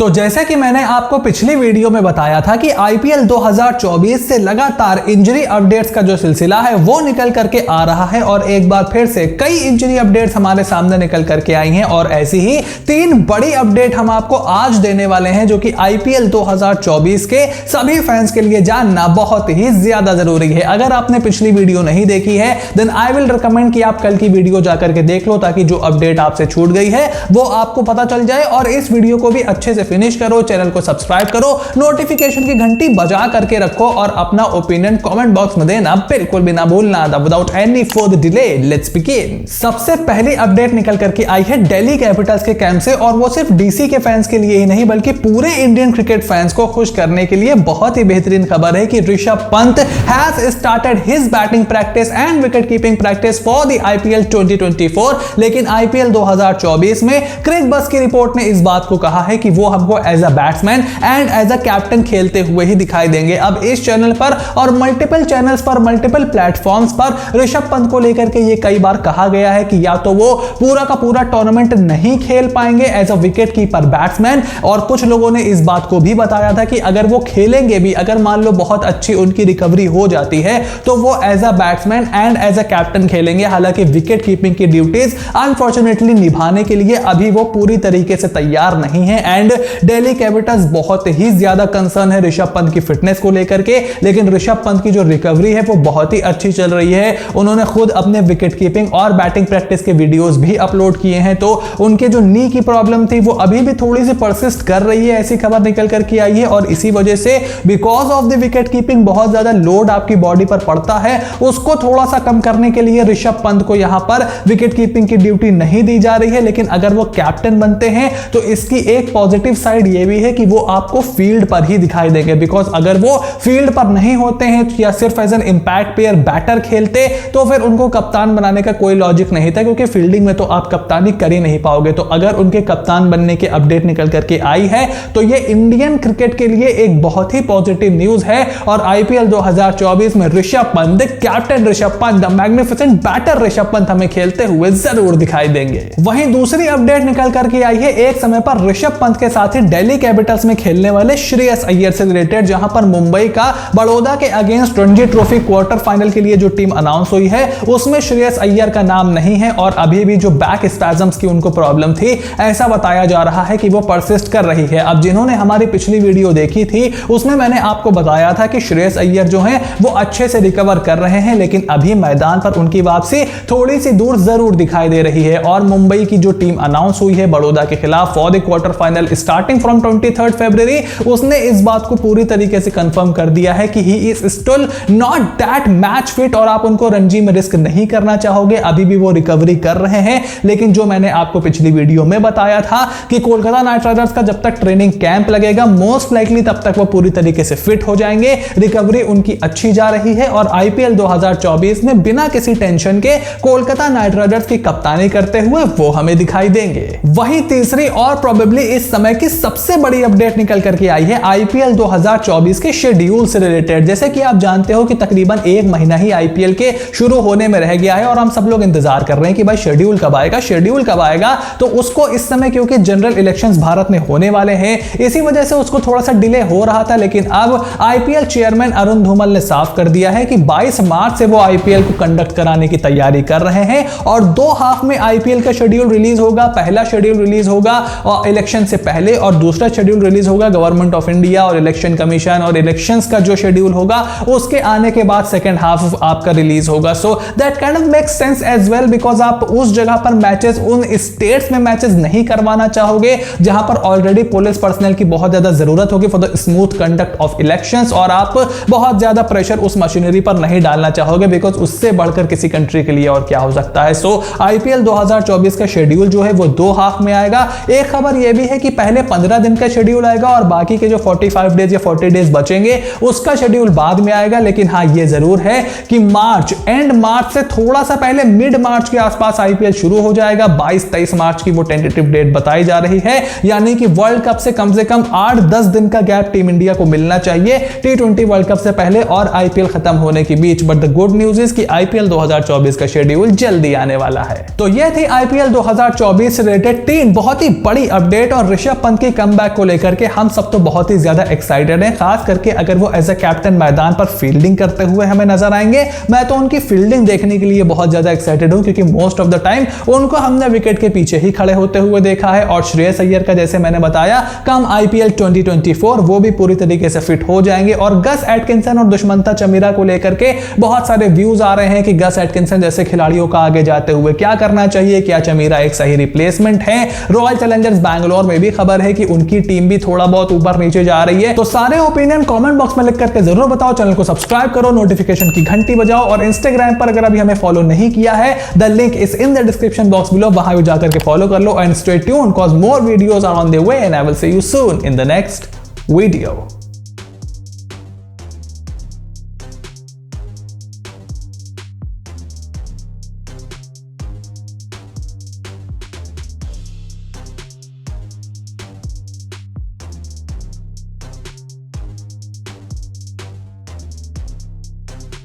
तो जैसे कि मैंने आपको पिछली वीडियो में बताया था कि आईपीएल 2024 से लगातार इंजरी अपडेट्स का जो सिलसिला है वो निकल करके आ रहा है और एक बार फिर से कई इंजरी अपडेट्स हमारे सामने निकल करके आई हैं और ऐसी ही 3 बड़ी अपडेट हम आपको आज देने वाले हैं जो कि आईपीएल 2024 के सभी फैंस के लिए जानना बहुत ही ज्यादा जरूरी है। अगर आपने पिछली वीडियो नहीं देखी है देन आई विल रिकमेंड कि आप कल की वीडियो जाकर के देख लो ताकि जो अपडेट आपसे छूट गई है वो आपको पता चल जाए। और इस वीडियो को भी अच्छे से फिनिश करो, चैनल को सब्सक्राइब करो, नोटिफिकेशन की घंटी बजा करके रखो और अपना ओपिनियन कमेंट बॉक्स में देना बिल्कुल भी ना भूलना। Without any further delay let's begin. सबसे पहली अपडेट निकल करके आई है दिल्ली कैपिटल्स के कैंप से और वो सिर्फ डीसी के फैंस के लिए ही नहीं बल्कि पूरे इंडियन क्रिकेट फैंस को खुश करने के लिए बहुत ही बेहतरीन खबर है कि Rishabh Pant has started his batting practice and wicket keeping practice for the IPL 2024। लेकिन आईपीएल 2024 में क्रिक बस की रिपोर्ट ने इस बात को कहा है कि वो हमको as a batsman and as a captain खेलते हुए ही दिखाई देंगे। अब इस चैनल पर और मल्टीपल चैनल्स पर, मल्टीपल प्लेटफॉर्म्स पर ऋषभ पंत को लेकर के ये कई बार कहा गया है कि या तो वो पूरा का पूरा टूर्नामेंट नहीं खेल पाएंगे as a wicket keeper batsman, और कुछ लोगों ने इस बात को भी बताया था कि अगर वो खेलेंगे भी, अगर मान लो बहुत अच्छी उनकी रिकवरी हो जाती है तो वो as a batsman and as a captain खेलेंगे। हालांकि विकेट कीपिंग की ड्यूटीज अनफॉर्चुनेटली निभाने के लिए अभी वो पूरी तरीके से तैयार नहीं है एंड दिल्ली कैपिटल्स बहुत ही ज्यादा कंसर्न है ऋषभ पंत की फिटनेस को लेकर के। लेकिन ऋषभ पंत की जो रिकवरी है वो बहुत ही अच्छी चल रही है। उन्होंने खुद अपने विकेट कीपिंग और बैटिंग प्रैक्टिस के वीडियोस भी अपलोड किए हैं। तो उनके जो नी की प्रॉब्लम थी वो अभी भी थोड़ी सी परसिस्ट कर रही है, ऐसी खबर निकल करके आई है। और इसी वजह से because of the wicket keeping बहुत ज्यादा लोड आपकी बॉडी पर पड़ता है, उसको थोड़ा सा कम करने के लिए ऋषभ पंत को यहां पर विकेट कीपिंग की ड्यूटी नहीं दी जा रही है। लेकिन अगर वो कैप्टन बनते हैं तो इसकी एक पॉजिटिव साइड ये भी है कि वो आपको फील्ड पर ही दिखाई देंगे। बिकॉज अगर वो फील्ड पर नहीं होते हैं या सिर्फ as an impact player batter खेलते तो फिर उनको कप्तान बनाने का कोई लॉजिक नहीं था, क्योंकि फील्डिंग में तो आप कप्तानी कर ही नहीं पाओगे। तो अगर उनके कप्तान बनने की अपडेट निकल करके आई है तो ये इंडियन क्रिकेट के लिए एक बहुत ही पॉजिटिव न्यूज है। और आईपीएल 2024 में Rishabh Pant, captain Rishabh Pant, the magnificent batter Rishabh Pant हमें खेलते हुए जरूर दिखाई देंगे। वहीं दूसरी अपडेट निकल करके आई है एक समय पर ऋषभ पंत के साथ ही दिल्ली कैपिटल्स में खेलने वाले श्रेयस अय्यर से रिलेटेड, जहां पर मुंबई का बड़ौदा के against Ranji trophy quarter final के लिए जो टीम अनाउंस हुई है उसमें श्रेयस अय्यर का नाम नहीं है और अभी भी जो बैक स्पैजम्स की उनको प्रॉब्लम थी ऐसा बताया जा रहा है कि वो परसिस्ट कर रही है। अब जिन्होंने हमारी पिछली वीडियो देखी थी उसमें मैंने आपको बताया था कि श्रेयस अय्यर जो है वो अच्छे से रिकवर कर रहे हैं, लेकिन अभी मैदान पर उनकी वापसी थोड़ी सी दूर जरूर दिखाई दे रही है। और मुंबई की जो टीम अनाउंस हुई है बड़ौदा के खिलाफ for the quarter final starting from 23 फरवरी, उसने इस बात को पूरी तरीके से कंफर्म कर दिया है कि he is still not that match fit और आप उनको रणजी में रिस्क नहीं करना चाहोगे। अभी भी वो रिकवरी कर रहे हैं। लेकिन जो मैंने आपको पिछली वीडियो में बताया था कि कोलकाता नाइट राइडर्स का जब तक ट्रेनिंग कैंप लगेगा मोस्ट लाइकली तब तक वो पूरी तरीके से फिट हो जाएंगे। रिकवरी उनकी अच्छी जा रही है और आईपीएल 2024 में बिना किसी टेंशन के कोलकाता नाइट राइडर्स की कप्तानी करते हुए वो हमें दिखाई देंगे। वहीं तीसरी और प्रोबेबली इस समय की सबसे बड़ी अपडेट निकल करके आई है आईपीएल 2024 के शेड्यूल से रिलेटेड। जैसे कि आप जानते हो कि तकरीबन 1 महीना ही आईपीएल के शुरू होने में रह गया है और हम सब लोग इंतजार कर रहे हैं कि भाई शेड्यूल कब आएगा, शेड्यूल कब आएगा। तो उसको इस समय क्योंकि जनरल इलेक्शंस भारत में होने वाले हैं इसी वजह से उसको थोड़ा सा डिले हो रहा था। लेकिन अब आईपीएल चेयरमैन अरुण धूमल ने साफ कर दिया है कि 22 मार्च से वो आईपीएल को कंडक्ट कराने की तैयारी कर रहे हैं और 2 हाफ में आईपीएल का शेड्यूल रिलीज होगा। पहला शेड्यूल रिलीज होगा इलेक्शन से पहले और दूसरा शेड्यूल रिलीज होगा गवर्नमेंट ऑफ इंडिया और इलेक्शन कमीशन और इलेक्शंस का जो शेड्यूल होगा उसके आने के बाद सेकंड हाफ आपका रिलीज होगा। So that kind of makes sense as well because आप उस जगह पर मैचेस, उन स्टेट्स में मैचेस नहीं करवाना चाहोगे जहां पर ऑलरेडी पुलिस पर्सनल की बहुत ज्यादा जरूरत होगी for the smooth conduct of elections और आप बहुत ज्यादा प्रेशर उस मशीनरी पर नहीं डालना चाहोगे बिकॉज उससे बढ़कर किसी कंट्री के लिए और क्या हो सकता है। सो आईपीएल 2024 का शेड्यूल जो है वो 2 हाफ में आएगा। एक खबर यह भी है कि पहले 15 दिन का शेड्यूल आएगा और बाकी के जो 45 डेज या 40 डेज बचेंगे उसका शेड्यूल बाद में आएगा। लेकिन हाँ ये जरूर है कि एंड मार्च से थोड़ा सा पहले मिड मार्च के आसपास आईपीएल शुरू हो जाएगा। 22-23 मार्च की वो टेंटेटिव डेट बताई जा रही है, यानी कि वर्ल्ड कप से कम 8-10 दिन का गैप टीम इंडिया को मिलना चाहिए T20 वर्ल्ड कप से पहले और आईपीएल खत्म होने के बीच। But the good news is कि आईपीएल 2024 का शेड्यूल जल्दी आने वाला है। तो ये थी आईपीएल 2024 से रिलेटेड 3 बहुत ही बड़ी अपडेट और ऋषभ पंत पंत की कमबैक को लेकर के हम सब तो बहुत ही ज्यादा एक्साइटेड हैं, खास करके अगर वो एज अ कैप्टन मैदान पर फील्डिंग करते हुए हमें नजर आएंगे। मैं तो उनकी फील्डिंग देखने के लिए बहुत ज्यादा एक्साइटेड हूं, क्योंकि मोस्ट ऑफ द टाइम उनको हमने विकेट के पीछे ही खड़े होते हुए देखा है। और श्रेयस अय्यर का जैसे मैंने बताया कम आईपीएल 2024 वो भी पूरी तरीके से फिट हो जाएंगे। और गस एटकिंसन और दुष्मंता चमीरा को लेकर के बहुत सारे व्यूज आ रहे हैं कि गस एटकिंसन जैसे खिलाड़ियों का आगे जाते हुए क्या करना चाहिए, क्या चमीरा एक सही रिप्लेसमेंट है। रॉयल चैलेंजर्स बैंगलोर में भी खबर है कि उनकी टीम भी थोड़ा बहुत ऊपर नीचे जा रही है। तो सारे ओपिनियन कमेंट बॉक्स में लिख करके जरूर बताओ, चैनल को सब्सक्राइब करो, नोटिफिकेशन की घंटी बजाओ, और इंस्टाग्राम पर अगर अभी हमें फॉलो नहीं किया है, the link is in the description box below, वहां भी जाकर के फॉलो कर लो। And stay tuned because more videos are on the way and I will see you soon in the next video.